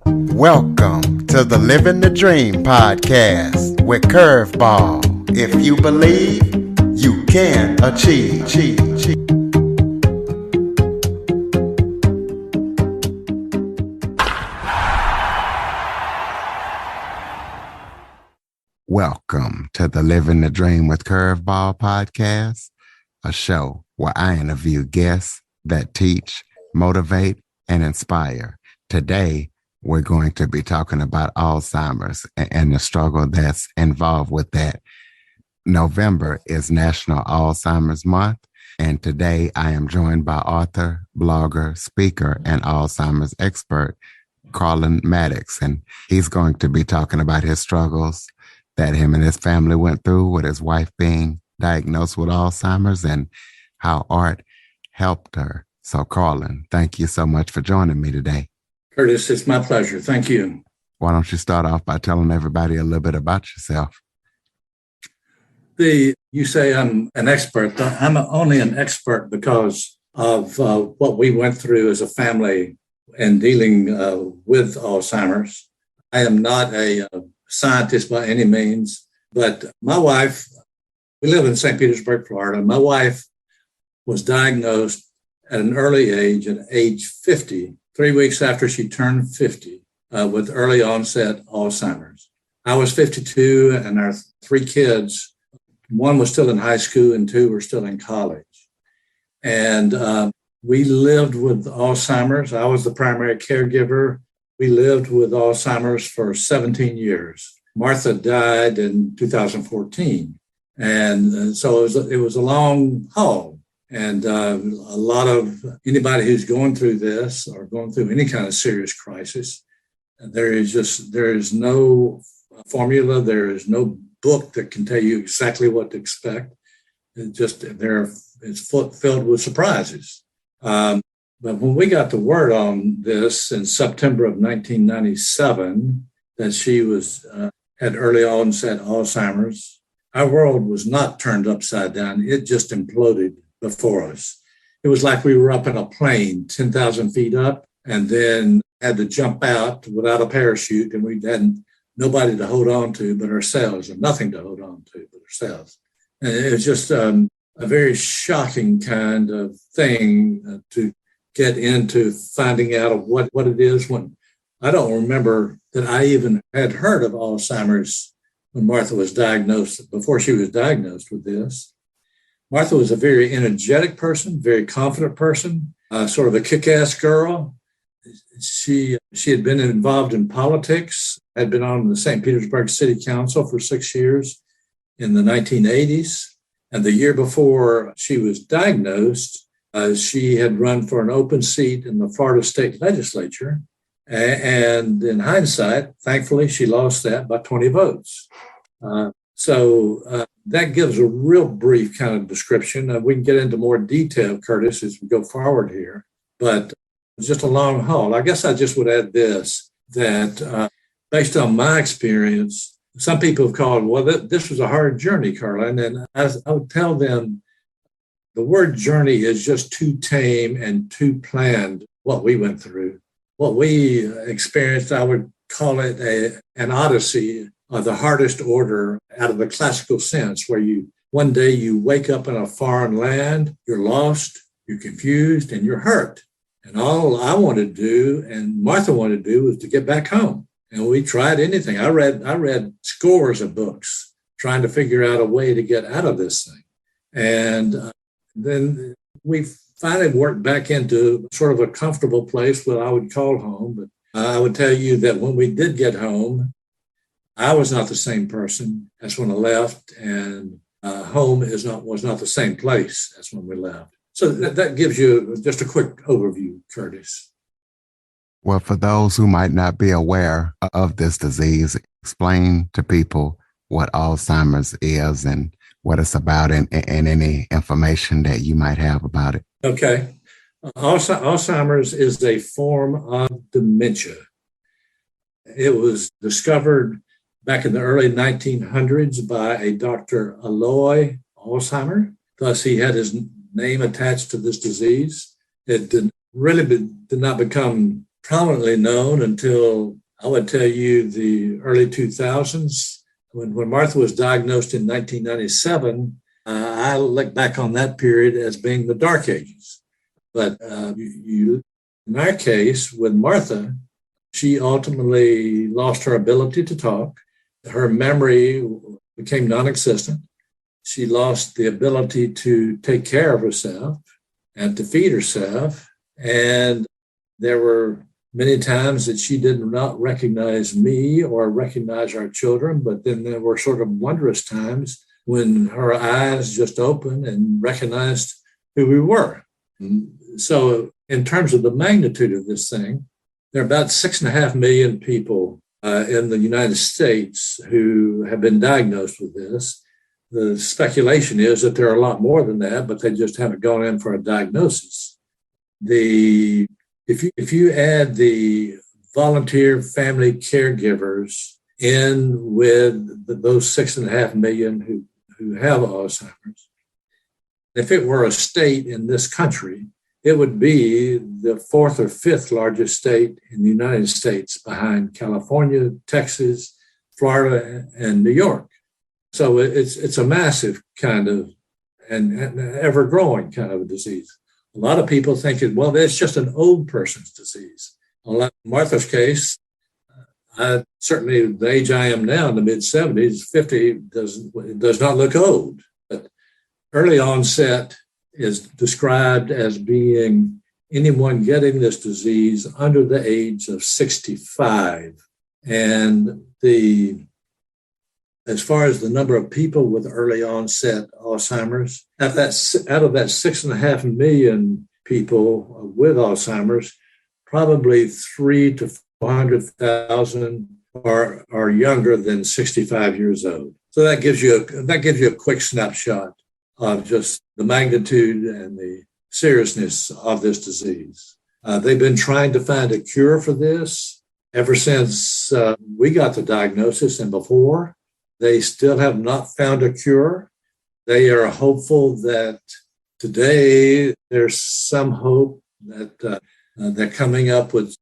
Welcome to the Living the Dream podcast with Curveball. If you believe, you can achieve. Welcome to the Living the Dream with Curveball podcast, a show where I interview guests that teach, motivate, and inspire. Today, we're going to be talking about Alzheimer's and the struggle that's involved with that. November is National Alzheimer's Month, and today I am joined by author, blogger, speaker, and Alzheimer's expert, Carlen Maddux, and he's going to be talking about his struggles that him and his family went through with his wife being diagnosed with Alzheimer's and how art helped her. So, Carlen, thank you so much for joining me today. Curtis, it's my pleasure. Thank you. Why don't you start off by telling everybody a little bit about yourself? You say I'm an expert. I'm only an expert because of what we went through as a family in dealing with Alzheimer's. I am not a scientist by any means, but my wife, we live in St. Petersburg, Florida. My wife was diagnosed at an early age, at age 50, 3 weeks after she turned 50, with early onset Alzheimer's. I was 52, and our three kids, one was still in high school and two were still in college. And we lived with Alzheimer's. I was the primary caregiver. We lived with Alzheimer's for 17 years. Martha died in 2014. And so it was a long haul. And a lot of anybody who's going through this or going through any kind of serious crisis, there is no formula, there is no book that can tell you exactly what to expect. It's filled with surprises. But when we got the word on this in September of 1997, that she had early onset Alzheimer's, our world was not turned upside down. It just imploded before us. It was like we were up in a plane 10,000 feet up and then had to jump out without a parachute, and we had nobody to hold on to but ourselves, and nothing to hold on to but ourselves. And it was just a very shocking kind of thing to get into finding out of what it is when I don't remember that I even had heard of Alzheimer's when Martha was diagnosed, before she was diagnosed with this. Martha was a very energetic person, very confident person, sort of a kick-ass girl. She had been involved in politics, had been on the St. Petersburg City Council for 6 years in the 1980s. And the year before she was diagnosed, she had run for an open seat in the Florida State Legislature. And in hindsight, thankfully, she lost that by 20 votes. So that gives a real brief kind of description. We can get into more detail, Curtis, as we go forward here. But it's just a long haul. I guess I just would add this, that based on my experience, some people have called, well, this was a hard journey, Carlen. And I would tell them the word journey is just too tame and too planned, what we went through. What we experienced, I would call it an odyssey of the hardest order out of the classical sense, where one day you wake up in a foreign land, you're lost, you're confused, and you're hurt. And all I wanted to do, and Martha wanted to do, was to get back home. And we tried anything. I read scores of books trying to figure out a way to get out of this thing. And then we finally worked back into sort of a comfortable place, what I would call home. But I would tell you that when we did get home, I was not the same person as when I left, and home was not the same place as when we left. So that gives you just a quick overview, Curtis. Well, for those who might not be aware of this disease, explain to people what Alzheimer's is and what it's about, and any information that you might have about it. Okay. Alzheimer's is a form of dementia. It was discovered back in the early 1900s by a Dr. Alois Alzheimer. Thus, he had his name attached to this disease. It did not become prominently known until, I would tell you, the early 2000s. When Martha was diagnosed in 1997, I look back on that period as being the dark ages. But in our case, with Martha, she ultimately lost her ability to talk. Her memory became non-existent. She lost the ability to take care of herself and to feed herself. And there were many times that she did not recognize me or recognize our children, but then there were sort of wondrous times when her eyes just opened and recognized who we were. So in terms of the magnitude of this thing, there are about 6.5 million people in the United States who have been diagnosed with this. The speculation is that there are a lot more than that, but they just haven't gone in for a diagnosis. If you add the volunteer family caregivers in with those 6.5 million who have Alzheimer's, if it were a state in this country, it would be the fourth or fifth largest state in the United States behind California, Texas, Florida, and New York. So it's a massive kind of and ever-growing kind of a disease. A lot of people think, well, it's just an old person's disease. In Martha's case, certainly the age I am now, in the mid-70s, 50 does not look old. But early onset is described as being anyone getting this disease under the age of 65. And as far as the number of people with early onset Alzheimer's, out of that 6.5 million people with Alzheimer's, probably 300,000 to 400,000 are younger than 65 years old. So that gives you a quick snapshot of just the magnitude and the seriousness of this disease. They've been trying to find a cure for this ever since we got the diagnosis and before. They still have not found a cure. They are hopeful that today there's some hope that they're coming up with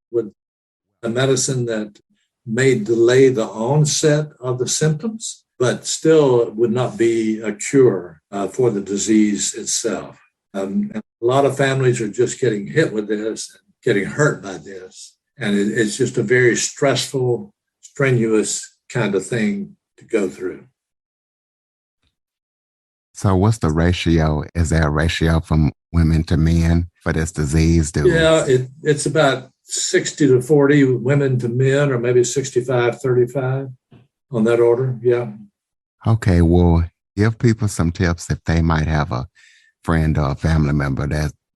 a medicine that may delay the onset of the symptoms, but still would not be a cure for the disease itself. And a lot of families are just getting hit with this, getting hurt by this. And it's just a very stressful, strenuous kind of thing to go through. So what's the ratio? Is there a ratio from women to men for this disease? Yeah, it's about 60 to 40 women to men, or maybe 65, 35 on that order. Yeah. Okay, well, give people some tips if they might have a friend or a family member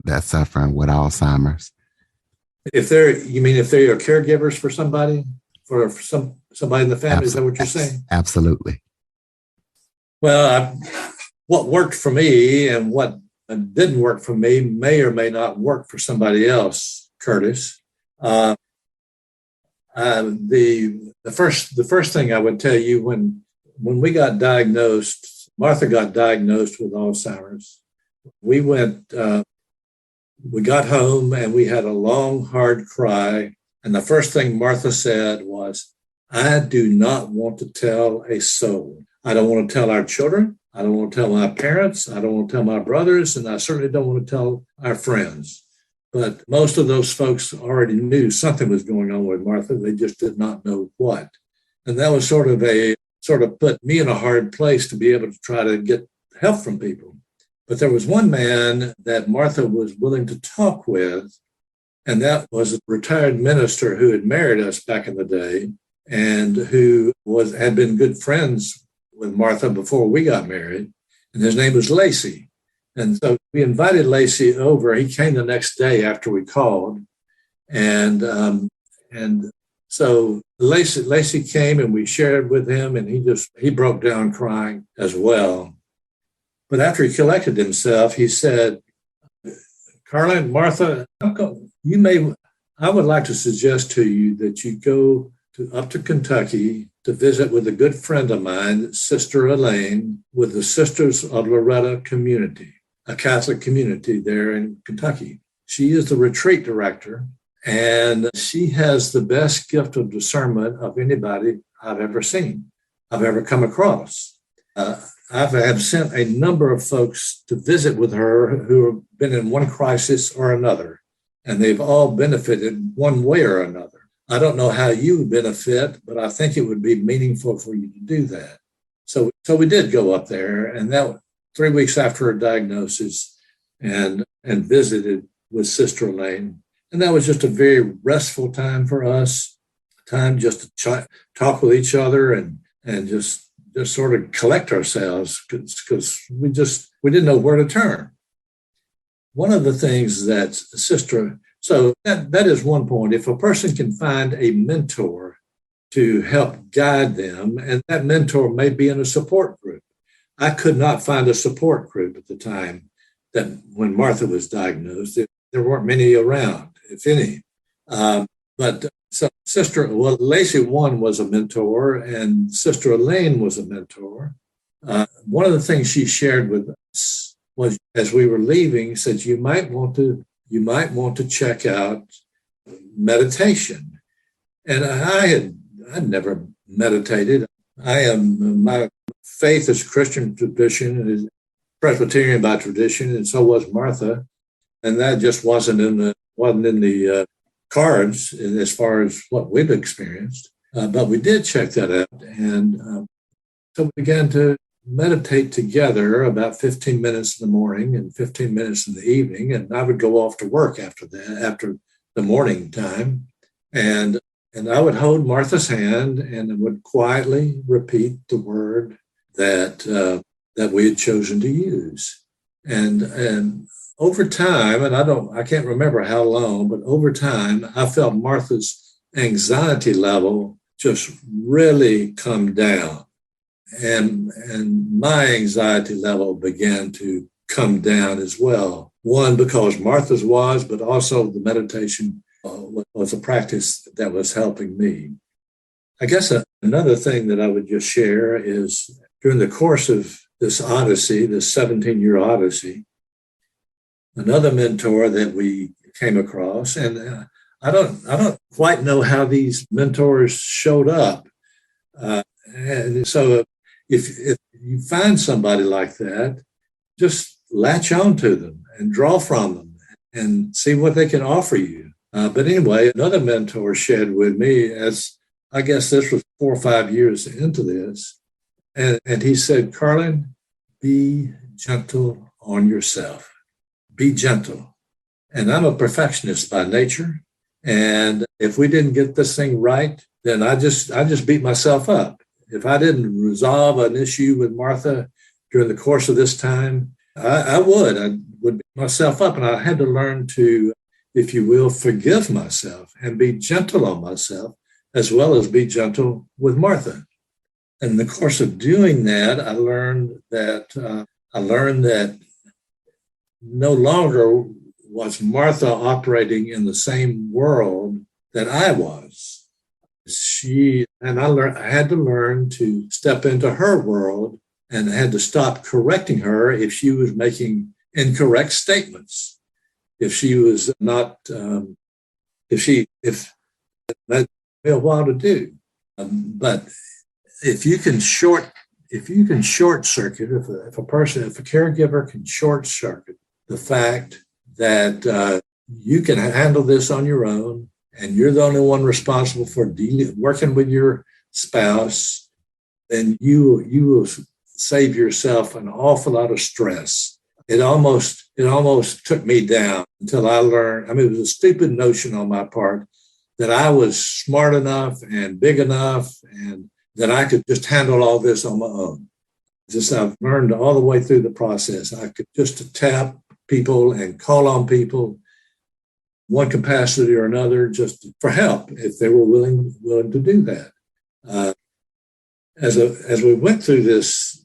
that's suffering with Alzheimer's. If they're your caregivers for somebody, for somebody in the family, is that what you're saying? Absolutely. Well, what worked for me and what didn't work for me may or may not work for somebody else, Curtis. The first thing I would tell you, when we got diagnosed, Martha got diagnosed with Alzheimer's. We got home and we had a long, hard cry. And the first thing Martha said was, "I do not want to tell a soul. I don't want to tell our children. I don't want to tell my parents. I don't want to tell my brothers. And I certainly don't want to tell our friends." But most of those folks already knew something was going on with Martha. They just did not know what. And that was sort of put me in a hard place to be able to try to get help from people. But there was one man that Martha was willing to talk with, and that was a retired minister who had married us back in the day and who had been good friends with Martha before we got married. And his name was Lacey. And so we invited Lacey over. He came the next day after we called. And so Lacey came and we shared with him, and he broke down crying as well. But after he collected himself, he said, "Carlen, Martha, I would like to suggest to you that you go up to Kentucky to visit with a good friend of mine, Sister Elaine, with the Sisters of Loretta community, a Catholic community there in Kentucky. She is the retreat director, And she has the best gift of discernment of anybody I've ever seen, I've ever come across. I have sent a number of folks to visit with her who have been in one crisis or another, and they've all benefited one way or another. I don't know how you would benefit, but I think it would be meaningful for you to do that. So we did go up there, and that 3 weeks after her diagnosis, and visited with Sister Elaine. And that was just a very restful time for us, time just to talk with each other and just sort of collect ourselves because we didn't know where to turn. One of the things that so that is one point. If a person can find a mentor to help guide them, and that mentor may be in a support group. I could not find a support group at the time that when Martha was diagnosed. There weren't many around, if any. But Lacey One was a mentor, and Sister Elaine was a mentor. One of the things she shared with us was, as we were leaving, said you might want to check out meditation. And I'd never meditated. My faith is Christian tradition and is Presbyterian by tradition, and so was Martha. And that just wasn't in the cards as far as what we've experienced. But we did check that out. And so we began to meditate together about 15 minutes in the morning and 15 minutes in the evening. And I would go off to work after the morning time. And I would hold Martha's hand and would quietly repeat the word that we had chosen to use. And over time, and I can't remember how long, but over time, I felt Martha's anxiety level just really come down. And my anxiety level began to come down as well. One, because Martha's was, but also the meditation was a practice that was helping me. I guess another thing that I would just share is during the course of this odyssey, this 17-year odyssey, another mentor that we came across, and I don't quite know how these mentors showed up. And so if you find somebody like that, just latch on to them and draw from them and see what they can offer you. But anyway, another mentor shared with me, as I guess this was 4 or 5 years into this, and he said, Carlen, be gentle on yourself. Be gentle. And I'm a perfectionist by nature. And if we didn't get this thing right, then I just beat myself up. If I didn't resolve an issue with Martha during the course of this time, I would beat myself up. And I had to learn to, if you will, forgive myself and be gentle on myself, as well as be gentle with Martha. And in the course of doing that, I learned that no longer was Martha operating in the same world that I was. I had to learn to step into her world and had to stop correcting her if she was making incorrect statements. If she was not, if that took me a while to do. But if you can short circuit, if a caregiver can short circuit the fact that you can handle this on your own, and you're the only one responsible for working with your spouse, then you will save yourself an awful lot of stress. It almost took me down until I learned. I mean, it was a stupid notion on my part that I was smart enough and big enough and that I could just handle all this on my own. I've learned all the way through the process. I could just tap people and call on people, one capacity or another, just for help if they were willing to do that. As we went through this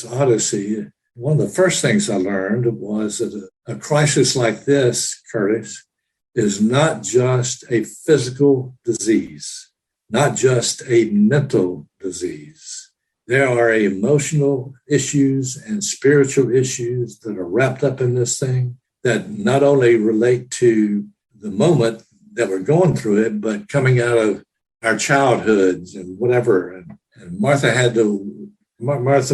odyssey, one of the first things I learned was that a crisis like this, Curtis, is not just a physical disease, not just a mental disease. There are emotional issues and spiritual issues that are wrapped up in this thing that not only relate to the moment that we're going through it, but coming out of our childhoods and whatever. And Martha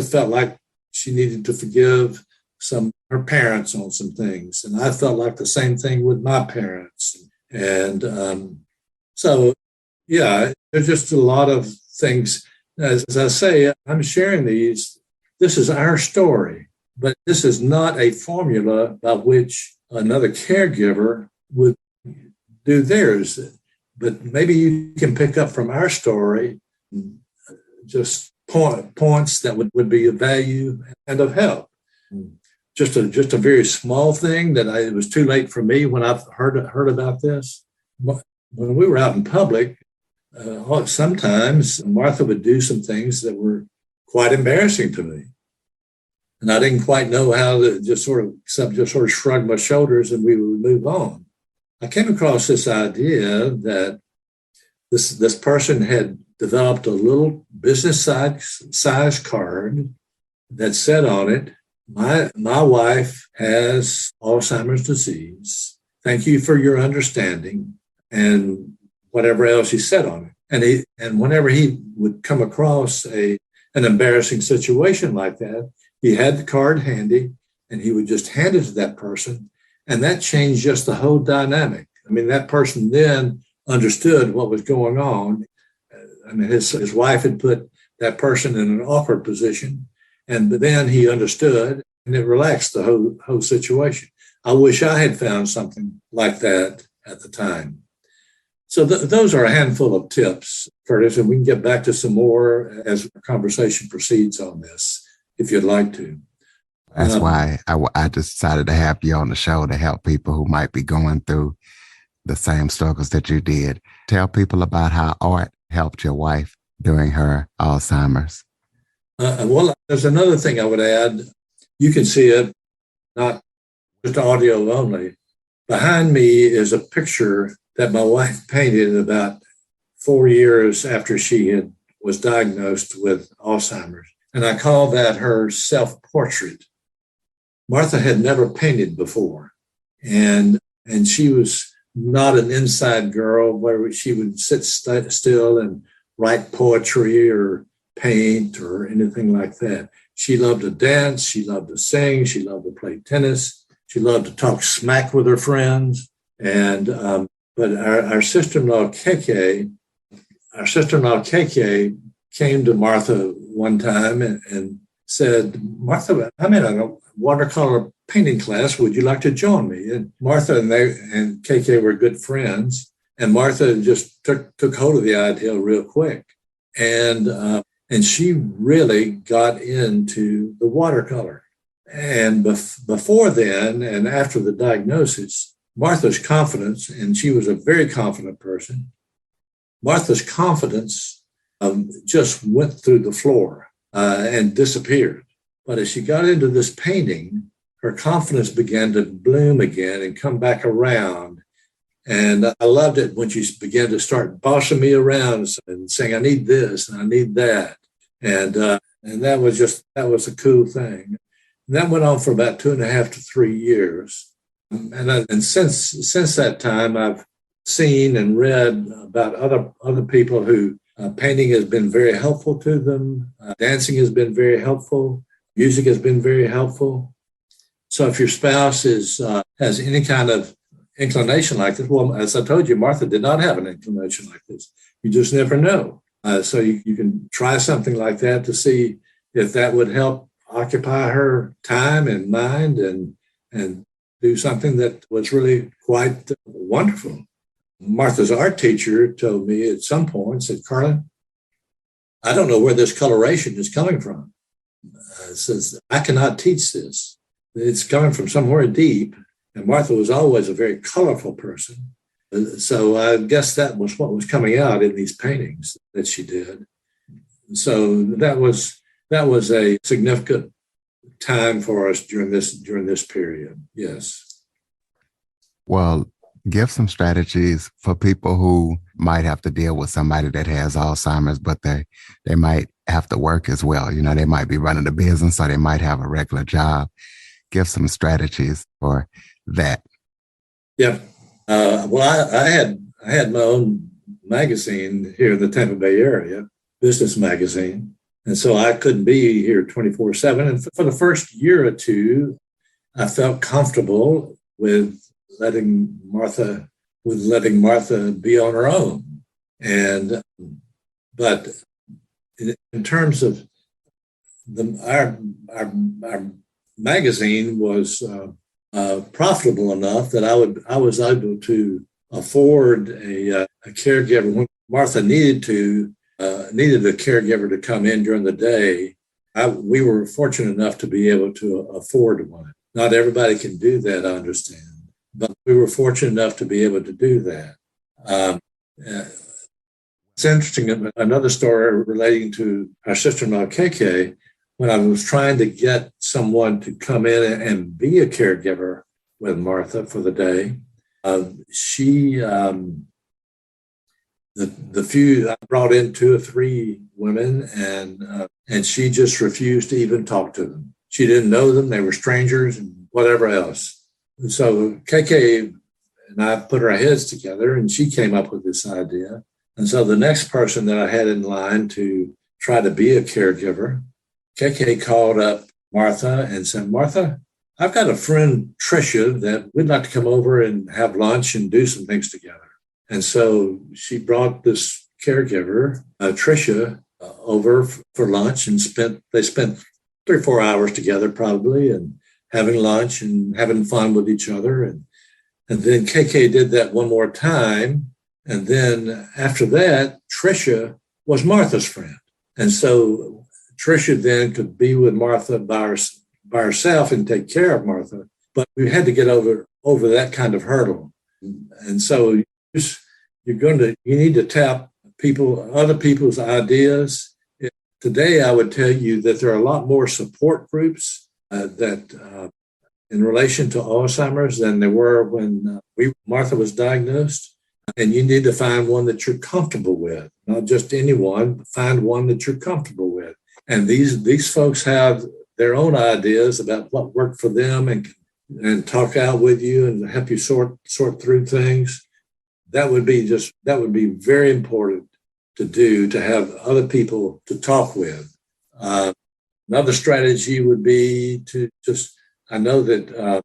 felt like she needed to forgive her parents on some things. And I felt like the same thing with my parents. And so, yeah, there's just a lot of things. As I say, I'm sharing these. This is our story, but this is not a formula by which another caregiver would do theirs. But maybe you can pick up from our story just points that would be of value and of help. Just a very small thing that it was too late for me when I heard about this. When we were out in public, sometimes Martha would do some things that were quite embarrassing to me. And I didn't quite know how to just sort of shrug my shoulders and we would move on. I came across this idea that this person had developed a little business size card that said on it, my wife has Alzheimer's disease. Thank you for your understanding, and whatever else he said on it. And whenever he would come across an embarrassing situation like that, he had the card handy and he would just hand it to that person. And that changed just the whole dynamic. I mean, that person then understood what was going on. I mean, his wife had put that person in an awkward position, and then he understood, and it relaxed the whole situation. I wish I had found something like that at the time. So those are a handful of tips, Curtis, and we can get back to some more as the conversation proceeds on this, if you'd like to. That's why I decided to have you on the show to help people who might be going through the same struggles that you did. Tell people about how art helped your wife during her Alzheimer's. Well, there's another thing I would add. You can see it, not just audio only. Behind me is a picture that my wife painted about 4 years after she was diagnosed with Alzheimer's. And I call that her self-portrait. Martha had never painted before. And she was not an inside girl where she would sit still and write poetry or paint or anything like that. She loved to dance. She loved to sing. She loved to play tennis. She loved to talk smack with her friends. And but our sister-in-law KK came to Martha one time and said, "Martha, I'm in a watercolor painting class. Would you like to join me?" And Martha and KK were good friends. And Martha just took hold of the idea real quick. And she really got into the watercolor. And before then and after the diagnosis, Martha's confidence, and she was a very confident person, Martha's confidence just went through the floor and disappeared. But as she got into this painting, her confidence began to bloom again and come back around. And I loved it when she began to start bossing me around and saying, "I need this and I need that." And that was a cool thing. And that went on for about 2.5 to 3 years. And since that time, I've seen and read about other people who painting has been very helpful to them. Dancing has been very helpful. Music has been very helpful. So if your spouse has any kind of inclination like this, well, as I told you, Martha did not have an inclination like this. You just never know. So you can try something like that to see if that would help occupy her time and mind and do something that was really quite wonderful. Martha's art teacher told me at some point, said, "Carlen, I don't know where this coloration is coming from." Says, "I cannot teach this. It's coming from somewhere deep." And Martha was always a very colorful person. So I guess that was what was coming out in these paintings that she did. So that was a significant time for us during this period. Yes. Well, give some strategies for people who might have to deal with somebody that has Alzheimer's, but they might have to work as well. You know, they might be running a business or they might have a regular job. Give some strategies for that. Yeah. I had my own magazine here in the Tampa Bay area, business magazine, and so I couldn't be here 24/7. And for the first year or two, I felt comfortable with letting Martha be on her own. And but in terms of our magazine was profitable enough that I was able to afford a caregiver when Martha needed a caregiver to come in during the day. We were fortunate enough to be able to afford one. Not everybody can do that, I understand, but we were fortunate enough to be able to do that. It's interesting, another story relating to our sister-in-law, KK, when I was trying to get someone to come in and be a caregiver with Martha for the day. I brought in 2 or 3 women, and she just refused to even talk to them. She didn't know them; they were strangers, and whatever else. And so KK and I put our heads together, and she came up with this idea. And so the next person that I had in line to try to be a caregiver, KK called up Martha and said, "Martha, I've got a friend, Tricia, that we'd like to come over and have lunch and do some things together." And so she brought this caregiver, Tricia, over for lunch, and they spent 3 or 4 hours together probably, and having lunch and having fun with each other. And then KK did that one more time. And then after that, Tricia was Martha's friend. And so Tricia then could be with Martha by herself and take care of Martha. But we had to get over that kind of hurdle. And so you need to tap other people's ideas. Today, I would tell you that there are a lot more support groups in relation to Alzheimer's than there were when Martha was diagnosed. And you need to find one that you're comfortable with, not just anyone, but find one that you're comfortable with. And these folks have their own ideas about what worked for them, and talk out with you and help you sort through things. That would be very important to do, to have other people to talk with. Another strategy would be to I know that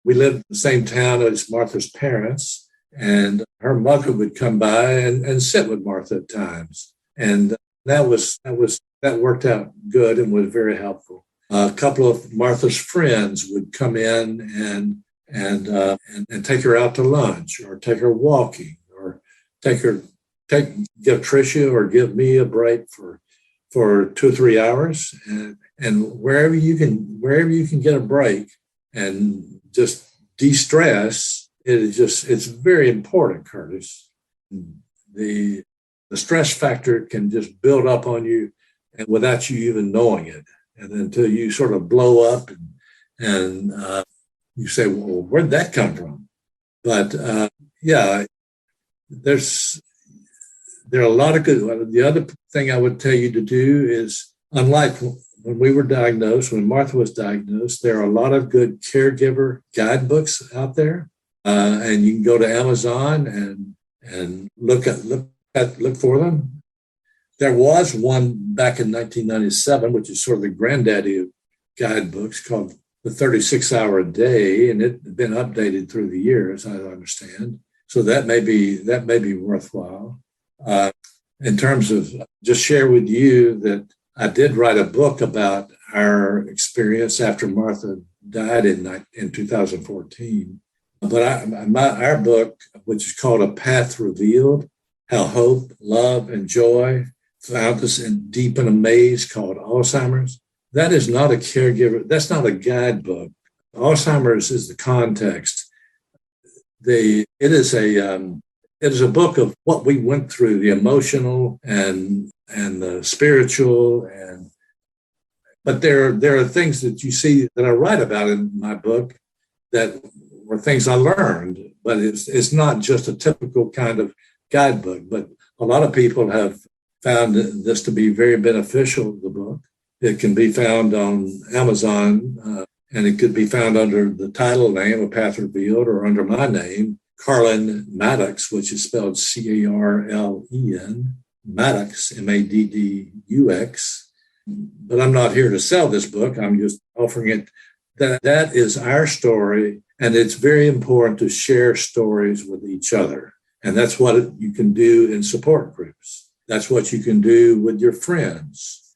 we lived in the same town as Martha's parents, and her mother would come by and sit with Martha at times. And that worked out good and was very helpful. A couple of Martha's friends would come in and take her out to lunch, or take her walking, or give Tricia or give me a break for 2 or 3 hours, and wherever you can get a break and just de-stress. It's very important, Curtis. The stress factor can just build up on you, and without you even knowing it, and until you sort of blow up and you say, "Well, where'd that come from?" But there are a lot of good. The other thing I would tell you to do is, unlike when Martha was diagnosed, there are a lot of good caregiver guidebooks out there. And you can go to Amazon and look for them. There was one back in 1997, which is sort of the granddaddy of guidebooks, called The 36-Hour Day, and it had been updated through the years, I understand. So that may be worthwhile. In terms of, just share with you that I did write a book about our experience after Martha died in 2014. But our book, which is called A Path Revealed, How Hope, Love, and Joy Found Us in Deep and Amaze, called Alzheimer's. That is not a caregiver. That's not a guidebook. Alzheimer's is the context. It is a book of what we went through, the emotional and the spiritual, but there are things that you see that I write about in my book that were things I learned, but it's not just a typical kind of guidebook. But a lot of people have found this to be very beneficial, the book. It can be found on Amazon. And it could be found under the title name of Path Revealed or under my name, Carlen Maddux, which is spelled Carlen, Maddux, Maddux. But I'm not here to sell this book. I'm just offering it. That is our story. And it's very important to share stories with each other. And that's what you can do in support groups. That's what you can do with your friends.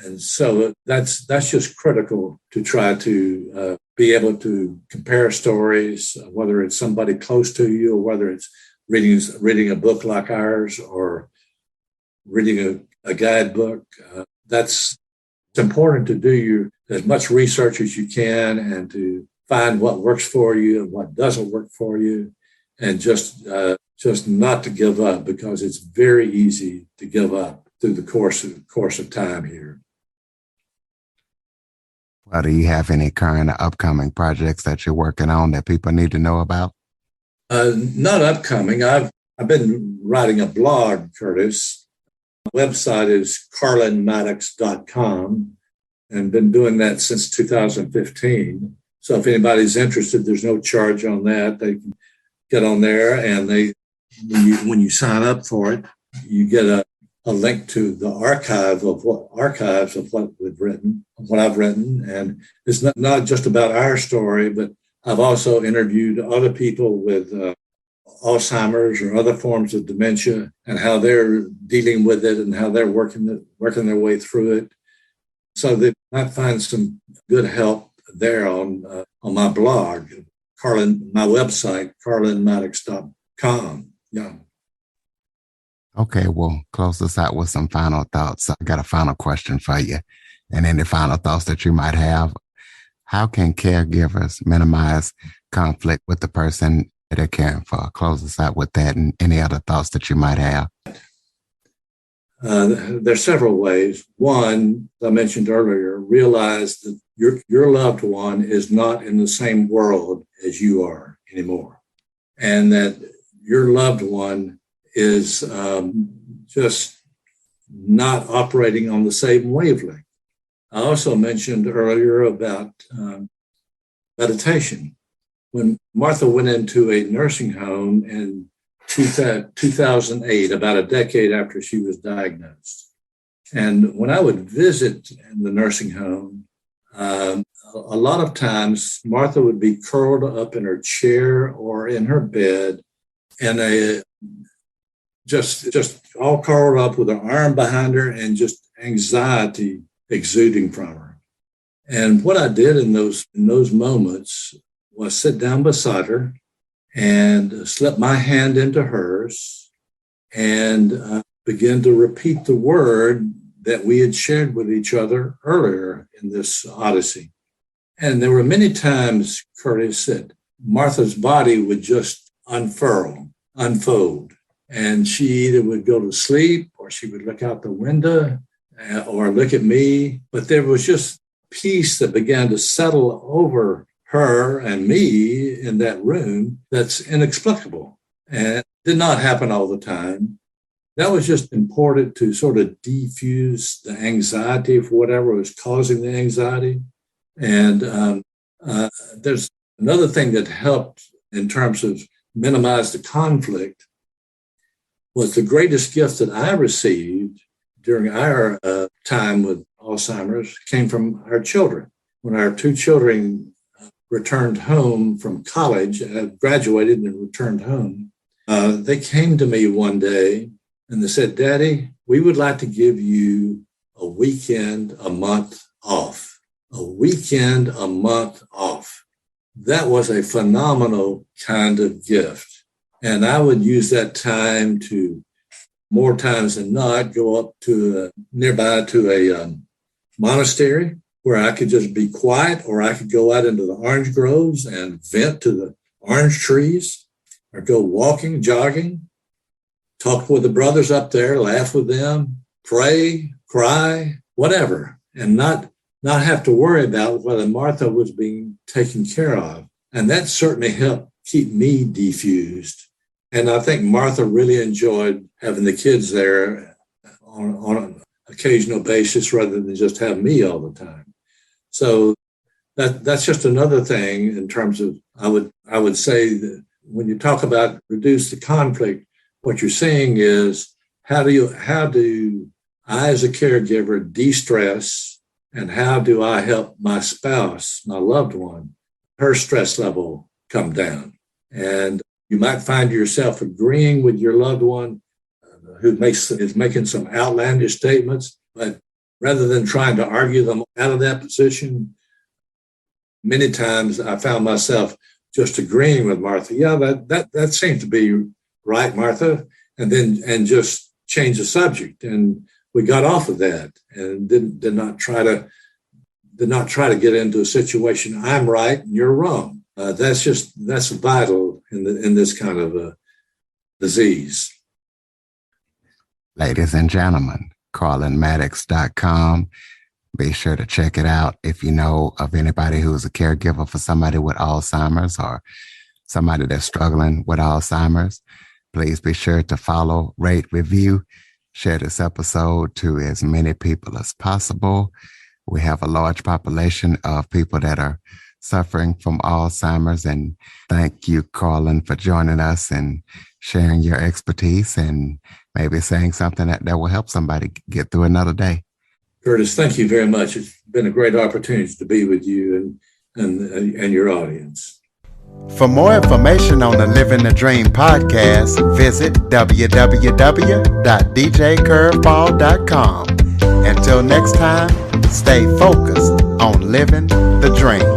And so that's just critical to try to be able to compare stories, whether it's somebody close to you or whether it's reading a book like ours or reading a guidebook. It's important to do as much research as you can and to find what works for you and what doesn't work for you, and just not to give up, because it's very easy to give up through the course of time here. Well, do you have any current or upcoming projects that you're working on that people need to know about? Not upcoming. I've been writing a blog, Curtis. My website is carlenmaddux.com, and been doing that since 2015. So if anybody's interested, there's no charge on that. They can get on there, and when you sign up for it, you get a link to the archives of what we've written, what I've written. And it's not just about our story, but I've also interviewed other people with Alzheimer's or other forms of dementia and how they're dealing with it and how they're working their way through it. So they might find some good help there on my blog, my website, carlenmaddux.com. Yeah. Okay, well, close this out with some final thoughts. I got a final question for you. And any final thoughts that you might have. How can caregivers minimize conflict with the person that they're caring for? Close us out with that and any other thoughts that you might have. There's several ways. One, I mentioned earlier, realize that your loved one is not in the same world as you are anymore, and that your loved one is just not operating on the same wavelength. I also mentioned earlier about meditation. When Martha went into a nursing home in 2008, about a decade after she was diagnosed, and when I would visit in the nursing home, a lot of times Martha would be curled up in her chair or in her bed, and just all curled up with her arm behind her and just anxiety exuding from her. And what I did in those moments was sit down beside her and slip my hand into hers and begin to repeat the word that we had shared with each other earlier in this Odyssey. And there were many times, Curtis, that Martha's body would just unfold. And she either would go to sleep or she would look out the window or look at me. But there was just peace that began to settle over her and me in that room that's inexplicable and did not happen all the time. That was just important to sort of defuse the anxiety of whatever was causing the anxiety. And there's another thing that helped in terms of minimize the conflict was the greatest gift that I received during our time with Alzheimer's came from our children. When our two children returned home from college, graduated and returned home, they came to me one day and they said, "Daddy, we would like to give you a weekend, a month off. A weekend, a month off." That was a phenomenal kind of gift. And I would use that time to, more times than not, go up to nearby to a monastery where I could just be quiet, or I could go out into the orange groves and vent to the orange trees, or go walking, jogging, talk with the brothers up there, laugh with them, pray, cry, whatever, and not have to worry about whether Martha was being taken care of. And that certainly helped keep me defused. And I think Martha really enjoyed having the kids there on an occasional basis rather than just have me all the time. So that's just another thing in terms of, I would say that when you talk about reduce the conflict, what you're saying is how do I as a caregiver de-stress, and how do I help my spouse, my loved one, her stress level come down? And you might find yourself agreeing with your loved one who is making some outlandish statements, but rather than trying to argue them out of that position, many times I found myself just agreeing with Martha. Yeah, that seems to be right, Martha, and just change the subject. And we got off of that and did not try to get into a situation. I'm right and you're wrong. That's vital in this kind of disease. Ladies and gentlemen, carlenmaddux.com. Be sure to check it out. If you know of anybody who's a caregiver for somebody with Alzheimer's or somebody that's struggling with Alzheimer's, please be sure to follow, rate, review, share this episode to as many people as possible. We have a large population of people that are suffering from Alzheimer's, and thank you, Carlen, for joining us and sharing your expertise and maybe saying something that will help somebody get through another day. Curtis, thank you very much. It's been a great opportunity to be with you and your audience. For more information on the Living the Dream podcast, visit www.djcurveball.com. Until next time, stay focused on living the dream.